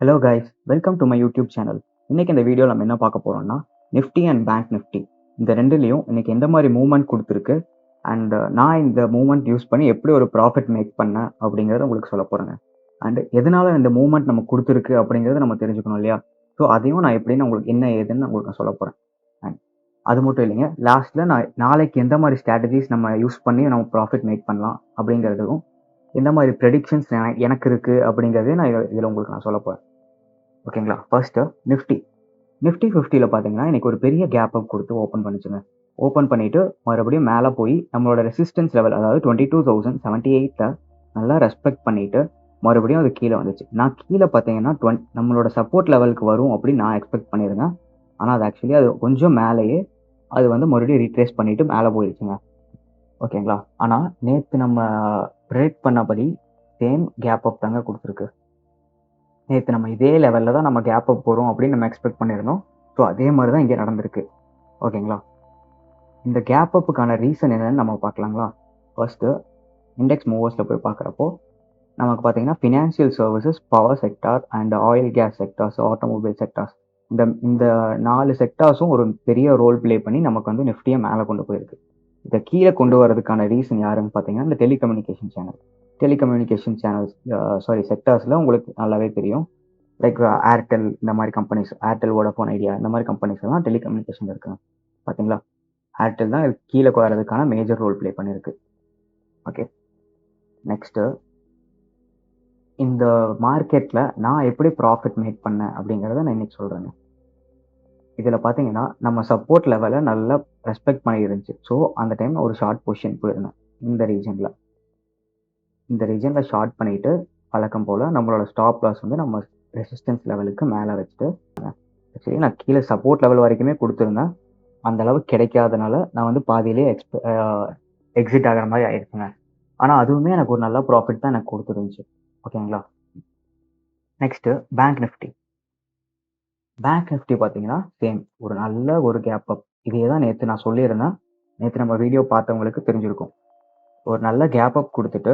Hello guys, welcome to my YouTube channel. இன்னைக்கு இந்த வீடியோவில் நம்ம என்ன பார்க்க போறோம்னா, நிஃப்டி அண்ட் பேங்க் நிஃப்டி இந்த ரெண்டுலேயும் இன்னைக்கு எந்த மாதிரி மூவ்மெண்ட் கொடுத்துருக்கு அண்ட் நான் இந்த மூவ்மெண்ட் யூஸ் பண்ணி எப்படி ஒரு ப்ராஃபிட் மேக் பண்ணேன் அப்படிங்கிறத உங்களுக்கு சொல்ல போறேங்க. அண்ட் எதனால இந்த மூவ்மெண்ட் நம்ம கொடுத்துருக்கு அப்படிங்கிறத நம்ம தெரிஞ்சுக்கணும் இல்லையா? ஸோ அதையும் நான் எப்படின்னு உங்களுக்கு என்ன ஏதுன்னு உங்களுக்கு சொல்ல போறேன். அண்ட் அது மட்டும் இல்லைங்க, லாஸ்ட்ல நான் நாளைக்கு எந்த மாதிரி ஸ்ட்ராட்டஜிஸ் நம்ம யூஸ் பண்ணி நம்ம ப்ராஃபிட் மேக் பண்ணலாம் அப்படிங்கிறதுக்கும் எந்த மாதிரி ப்ரெடிக்ஷன்ஸ் எனக்கு இருக்கு அப்படிங்கிறதையும் நான் இதில் உங்களுக்கு நான் சொல்ல போறேன். ஓகேங்களா? ஃபர்ஸ்ட் நிஃப்டி 50ல பார்த்தீங்கன்னா இன்னைக்கு ஒரு பெரிய கேப் அப் கொடுத்து ஓப்பன் பண்ணிச்சுங்க. ஓப்பன் பண்ணிட்டு மறுபடியும் மேலே போய் நம்மளோட ரெசிஸ்டன்ஸ் லெவல், அதாவது 22,078 நல்லா ரெஸ்பெக்ட் பண்ணிட்டு மறுபடியும் அது கீழே வந்துச்சு. நான் கீழே பார்த்தீங்கன்னா நம்மளோட சப்போர்ட் லெவலுக்கு வரும் அப்படின்னு நான் எக்ஸ்பெக்ட் பண்ணியிருந்தேன். ஆனால் அது ஆக்சுவலி அது கொஞ்சம் மேலேயே அது வந்து மறுபடியும் ரீட்ரேஸ் பண்ணிட்டு மேலே போயிடுச்சுங்க. ஓகேங்களா? ஆனால் நேற்று நம்ம ப்ரெடிக்ட் பண்ணபடி சேம் கேப் அப் தாங்க கொடுத்துருக்கு. நேற்று நம்ம இதே லெவலில் தான் நம்ம கேப் அப் போகிறோம் அப்படின்னு நம்ம எக்ஸ்பெக்ட் பண்ணியிருந்தோம். ஸோ அதே மாதிரி தான் இங்கே நடந்திருக்கு. ஓகேங்களா? இந்த கேப் அப்புக்கான ரீசன் என்னன்னு நம்ம பார்க்கலாங்களா? ஃபர்ஸ்ட்டு இண்டெக்ஸ் மூவர்ஸில் போய் பார்க்குறப்போ நமக்கு பார்த்தீங்கன்னா financial services, power sector and oil case sectors, automobile sectors, இந்த இந்த 4 செக்டார்ஸும் ஒரு பெரிய ரோல் ப்ளே பண்ணி நமக்கு வந்து நிஃப்டியை மேலே கொண்டு போயிருக்கு. இதை கீழே கொண்டு வரதுக்கான ரீசன் யாருன்னு பார்த்தீங்கன்னா இந்த டெலிகம்யூனிகேஷன் சேனல்ஸ் செக்டார்ஸில் உங்களுக்கு நல்லாவே தெரியும். லைக் ஏர்டெல், இந்த மாதிரி கம்பெனிஸ், ஏர்டெல், வோடஃபோன் ஐடியா, இந்த மாதிரி கம்பெனிஸ் எல்லாம் டெலிகம்யூனிகேஷன் இருக்குங்க. பார்த்தீங்களா? ஏர்டெல் தான் கீழே வரதுக்கான மேஜர் ரோல் ப்ளே பண்ணியிருக்கு. ஓகே, நெக்ஸ்ட்டு இந்த மார்க்கெட்டில் நான் எப்படி ப்ராஃபிட் மேக் பண்ணேன் அப்படிங்கிறத நான் இன்னைக்கு சொல்கிறேங்க. இதில் பார்த்தீங்கன்னா நம்ம சப்போர்ட் லெவலை நல்லா ரெஸ்பெக்ட் பண்ணி இருந்துச்சு. ஸோ அந்த டைம் ஒரு ஷார்ட் பொசிஷன் போயிருந்தேன். இந்த ரீஜனில் ஷார்ட் பண்ணிட்டு வழக்கம் போல் நம்மளோட ஸ்டாப் லாஸ் வந்து நம்ம ரெசிஸ்டன்ஸ் லெவலுக்கு மேலே வச்சுட்டு, ஆக்சுவலி நான் கீழே சப்போர்ட் லெவல் வரைக்குமே கொடுத்துருந்தேன். அந்த அளவுக்கு கிடைக்காதனால நான் வந்து பாதியிலே எக்ஸிட் ஆகிற மாதிரி ஆயிடுச்சுங்க. ஆனால் அதுவுமே எனக்கு ஒரு நல்ல ப்ராஃபிட் தான் எனக்கு கொடுத்துருந்துச்சு. ஓகேங்களா? நெக்ஸ்ட்டு பேங்க் நிஃப்டி பார்த்தீங்கன்னா சேம் ஒரு நல்ல ஒரு கேப் அப். இதே தான் நேற்று நான் சொல்லியிருந்தேன். நேற்று நம்ம வீடியோ பார்த்தவங்களுக்கு தெரிஞ்சிருக்கும். ஒரு நல்ல கேப் அப் கொடுத்துட்டு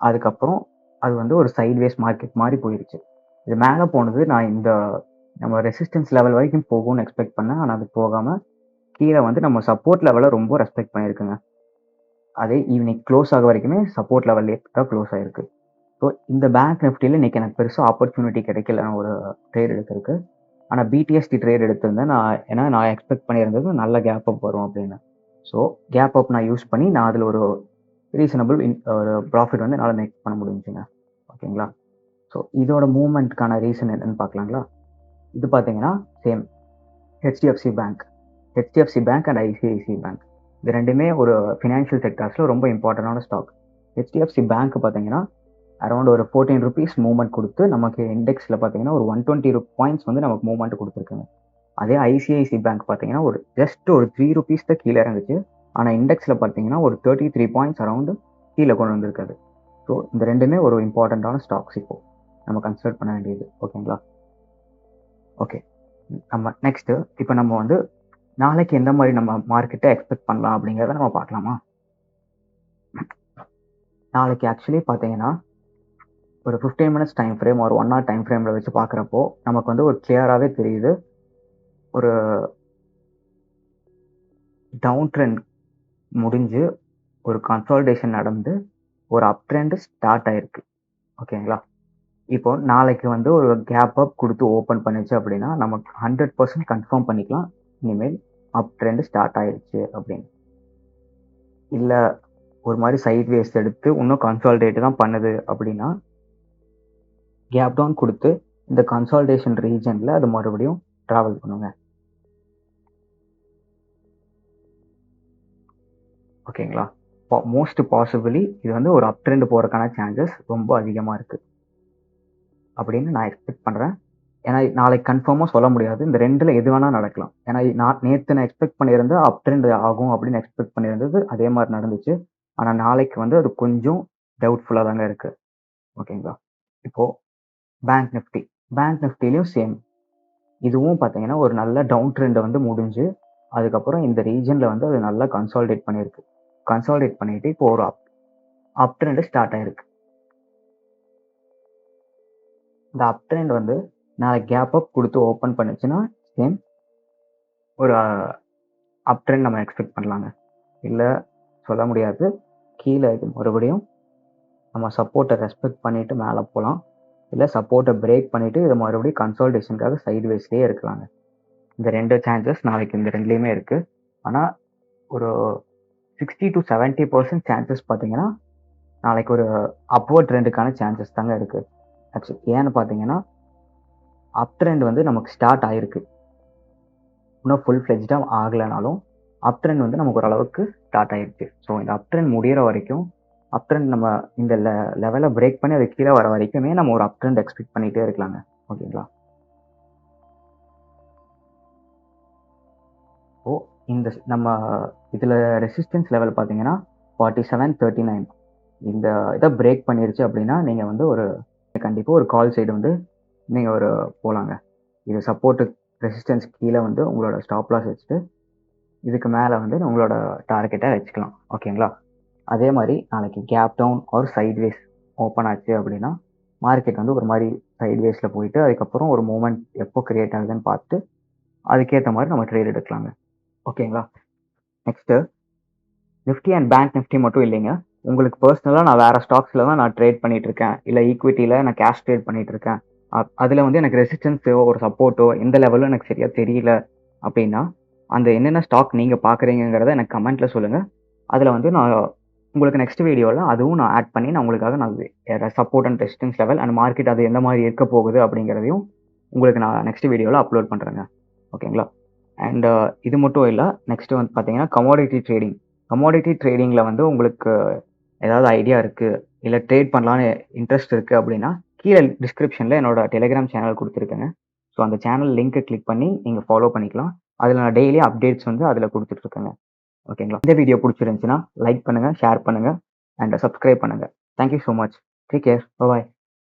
அதுக்கப்புறம் அது வந்து ஒரு சைட்வேஸ் மார்க்கெட் மாதிரி போயிருச்சு. இது மேலே போனது நான் இந்த நம்ம ரெசிஸ்டன்ஸ் லெவல் வரைக்கும் போகும்னு எக்ஸ்பெக்ட் பண்ணேன். ஆனால் அது போகாமல் கீழே வந்து நம்ம சப்போர்ட் லெவலை ரொம்ப ரெஸ்பெக்ட் பண்ணியிருக்குங்க. அதே ஈவினிங் க்ளோஸ் ஆக வரைக்குமே சப்போர்ட் லெவல்லே தான் க்ளோஸ் ஆகிருக்கு. ஸோ இந்த பேங்க் நிஃப்டியில் இன்றைக்கி எனக்கு பெருசாக ஆப்பர்ச்சுனிட்டி கிடைக்கல ஒரு ட்ரேட் எடுக்கிறதுக்கு. ஆனால் பிடிஎஸ்டி ட்ரேட் எடுத்திருந்தேன் ஏன்னா நான் எக்ஸ்பெக்ட் பண்ணியிருந்தது நல்ல கேப் அப் வரும் அப்படின்னு. ஸோ கேப் அப் நான் யூஸ் பண்ணி நான் அதில் ஒரு ரீசனபிள் ஒரு ப்ராஃபிட் வந்து என்னால் மேக் பண்ண முடிஞ்சுங்க. ஓகேங்களா? ஸோ இதோட மூவ்மெண்ட்க்கான ரீசன் என்னன்னு பார்க்கலாங்களா? இது பார்த்தீங்கன்னா same HDFC bank and ICICI bank, இது ரெண்டுமே ஒரு ஃபினான்ஷியல் செக்டார்ஸில் ரொம்ப இம்பார்ட்டண்டான ஸ்டாக். ஹெச்டிஎஃப்சி பேங்க் பார்த்தீங்கன்னா அரௌண்ட் ஒரு 14 rupees மூவ்மெண்ட் கொடுத்து நமக்கு இண்டெக்ஸில் பார்த்தீங்கன்னா ஒரு 120 பாயிண்ட்ஸ் வந்து நமக்கு மூவ்மெண்ட் கொடுத்துருக்குங்க. அதே ஐசிஐசி பேங்க் பார்த்தீங்கன்னா ஒரு ஜஸ்ட் ஒரு 3 rupees தான் கீழே இருந்துச்சு. ஆனால் இண்டெக்ஸில் பார்த்தீங்கன்னா ஒரு 33 பாயிண்ட்ஸ் அரௌண்டு கீழே கொண்டு வந்திருக்காது. ஸோ இந்த ரெண்டுமே ஒரு இம்பார்ட்டண்ட்டான ஸ்டாக்ஸ் இப்போ நம்ம கன்சிடர் பண்ண வேண்டியது. ஓகேங்களா? ஓகே, நம்ம நெக்ஸ்ட்டு இப்போ நம்ம வந்து நாளைக்கு எந்த மாதிரி நம்ம மார்க்கெட்டை எக்ஸ்பெக்ட் பண்ணலாம் அப்படிங்கிறத நம்ம பார்க்கலாமா? நாளைக்கு ஆக்சுவலி பார்த்தீங்கன்னா ஒரு 15 minutes டைம் ஃப்ரேம், ஒரு 1 hour டைம் ஃப்ரேமில் வச்சு பார்க்குறப்போ நமக்கு வந்து ஒரு கிளியராகவே தெரியுது. ஒரு டவுன் ட்ரெண்ட் முடிஞ்சு ஒரு கன்சாலிடேஷன் நடந்து ஒரு அப் ட்ரெண்ட் ஸ்டார்ட் ஆயிருக்கு. ஓகேங்களா? இப்போ நாளைக்கு வந்து ஒரு கேப் அப் கொடுத்து ஓப்பன் பண்ணிச்சு அப்படின்னா நமக்கு 100% கன்ஃபார்ம் பண்ணிக்கலாம் இனிமேல் அப் ட்ரெண்ட் ஸ்டார்ட் ஆயிடுச்சு அப்படின்னு. இல்லை ஒரு மாதிரி சைட் வேஸ் எடுத்து இன்னும் கன்சாலிடேட் தான் பண்ணுது அப்படின்னா கேப் டவுன் கொடுத்து இந்த கன்சாலிடேஷன் ரீஜனில் அது மறுபடியும் ட்ராவல் பண்ணுங்க. ஓகேங்களா? மோஸ்ட் பாசிபிளி இது வந்து ஒரு அப் ட்ரெண்ட் போகிறதுக்கான சான்சஸ் ரொம்ப அதிகமாக இருக்குது அப்படின்னு நான் எக்ஸ்பெக்ட் பண்ணுறேன். ஏன்னா நாளைக்கு கன்ஃபார்மாக சொல்ல முடியாது, இந்த ரெண்டில் எது வேணால் நடக்கலாம். ஏன்னா நேற்று நான் எக்ஸ்பெக்ட் பண்ணியிருந்தேன் அப் ட்ரெண்ட் ஆகும் அப்படின்னு எக்ஸ்பெக்ட் பண்ணியிருந்தது, அதே மாதிரி நடந்துச்சு. ஆனால் நாளைக்கு வந்து அது கொஞ்சம் டவுட்ஃபுல்லாக தாங்க இருக்குது. ஓகேங்களா? இப்போது பேங்க் நிஃப்டிலையும் சேம். இதுவும் பார்த்தீங்கன்னா ஒரு நல்ல டவுன் ட்ரெண்டை வந்து முடிஞ்சு அதுக்கப்புறம் இந்த ரீஜனில் வந்து அது நல்லா கன்சாலிடேட் பண்ணிட்டு இப்போ ஒரு அப் ட்ரெண்ட் ஸ்டார்ட் ஆயிருக்கு. இந்த அப் ட்ரெண்ட் வந்து நாளைக்கு கேப் அப் கொடுத்து ஓப்பன் பண்ணுச்சுன்னா சேம் ஒரு அப் ட்ரெண்ட் நம்ம எக்ஸ்பெக்ட் பண்ணலாங்க. இல்லை சொல்ல முடியாது, கீழே இது மறுபடியும் நம்ம சப்போர்ட்டை ரெஸ்பெக்ட் பண்ணிவிட்டு மேலே போகலாம், இல்லை சப்போர்ட்டை பிரேக் பண்ணிவிட்டு இதை மறுபடியும் கன்சால்டேஷனுக்காக சைடு வேஸ்லேயே இருக்கலாங்க. இந்த 2 சான்சஸ் நாளைக்கு இந்த 2லேயுமே இருக்குது. ஆனால் ஒரு 60 to 70% சான்சஸ் பார்த்தீங்கன்னா நாளைக்கு ஒரு அப்வர்ட் ட்ரெண்டுக்கான சான்சஸ் தாங்க இருக்குது. ஆக்சுவலி ஏன்னு பார்த்தீங்கன்னா அப் ட்ரெண்ட் வந்து நமக்கு ஸ்டார்ட் ஆகிருக்கு, இன்னும் ஃபுல் ஃப்ளெஜ்டாக ஆகலைனாலும் அப் ட்ரெண்ட் வந்து நமக்கு ஓரளவுக்கு ஸ்டார்ட் ஆகிடுச்சு. ஸோ இந்த அப் ட்ரெண்ட் முடிகிற வரைக்கும், அப் ட்ரெண்ட் நம்ம இந்த லெவலை பிரேக் பண்ணி அது கீழே வர வரைக்குமே நம்ம ஒரு அப் ட்ரெண்ட் எக்ஸ்பெக்ட் பண்ணிகிட்டே இருக்கலாங்க. ஓகேங்களா? ஓ இந்த நம்ம இதில் ரெசிஸ்டன்ஸ் லெவல் பார்த்தீங்கன்னா 47.39. இந்த இதை பிரேக் பண்ணிருச்சு அப்படின்னா நீங்கள் வந்து ஒரு கண்டிப்பாக ஒரு கால் சைடு வந்து நீங்கள் ஒரு போகலாங்க. இது சப்போர்ட்டு ரெசிஸ்டன்ஸ் கீழே வந்து உங்களோட ஸ்டாப் லாஸ் வச்சுட்டு இதுக்கு மேலே வந்து உங்களோட டார்கெட்டை வச்சுக்கலாம். ஓகேங்களா? அதே மாதிரி நாளைக்கு கேப் டவுன் ஒரு சைட்வேஸ் ஓப்பன் ஆச்சு அப்படின்னா மார்க்கெட் வந்து ஒரு மாதிரி சைட்வேஸில் போயிட்டு அதுக்கப்புறம் ஒரு மூமெண்ட் எப்போ கிரியேட் ஆகுதுன்னு பார்த்து அதுக்கேற்ற மாதிரி நம்ம ட்ரேட் எடுக்கலாங்க. ஓகேங்களா? Next Nifty and bank Nifty மட்டும் இல்லைங்க, உங்களுக்கு பர்சனலாக நான் வேறு ஸ்டாக்ஸில் தான் நான் ட்ரேட் பண்ணிட்டு இருக்கேன், இல்லை ஈக்விட்டியில் நான் கேஷ் ட்ரேட் பண்ணிட்டு இருக்கேன், அதில் வந்து எனக்கு ரெசிஸ்டன்ஸோ ஒரு சப்போர்ட்டோ எந்த லெவலும் எனக்கு சரியாக தெரியல அப்படின்னா அந்த என்னென்ன ஸ்டாக் நீங்கள் பார்க்குறீங்கிறத எனக்கு கமெண்ட்டில் சொல்லுங்கள். அதில் வந்து நான் உங்களுக்கு நெக்ஸ்ட் வீடியோவில் அதுவும் நான் ஆட் பண்ணி நான் உங்களுக்காக நான் support and resistance level and market அது எந்த மாதிரி இருக்க போகுது அப்படிங்கிறதையும் உங்களுக்கு நான் நெக்ஸ்ட் வீடியோவில் அப்லோட் பண்ணுறேங்க. ஓகேங்களா? அண்ட் இது மட்டும் இல்லை, நெக்ஸ்ட்டு வந்து பார்த்தீங்கன்னா கமோடிட்டி ட்ரேடிங்கில் வந்து உங்களுக்கு ஏதாவது ஐடியா இருக்குது இல்லை ட்ரேட் பண்ணலான்னு இன்ட்ரெஸ்ட் இருக்குது அப்படின்னா கீழே டிஸ்கிரிப்ஷனில் என்னோட டெலிகிராம் சேனல் கொடுத்துருக்கேங்க. ஸோ அந்த சேனல் லிங்க்கை கிளிக் பண்ணி நீங்கள் ஃபாலோ பண்ணிக்கலாம். அதில் நான் டெய்லி அப்டேட்ஸ் வந்து அதில் கொடுத்துட்ருக்கேங்க. ஓகேங்களா? இந்த வீடியோ பிடிச்சிருந்துச்சுன்னா லைக் பண்ணுங்கள், ஷேர் பண்ணுங்கள் அண்ட் சப்ஸ்கிரைப் பண்ணுங்கள். Thank you so much. Take care. பாய்.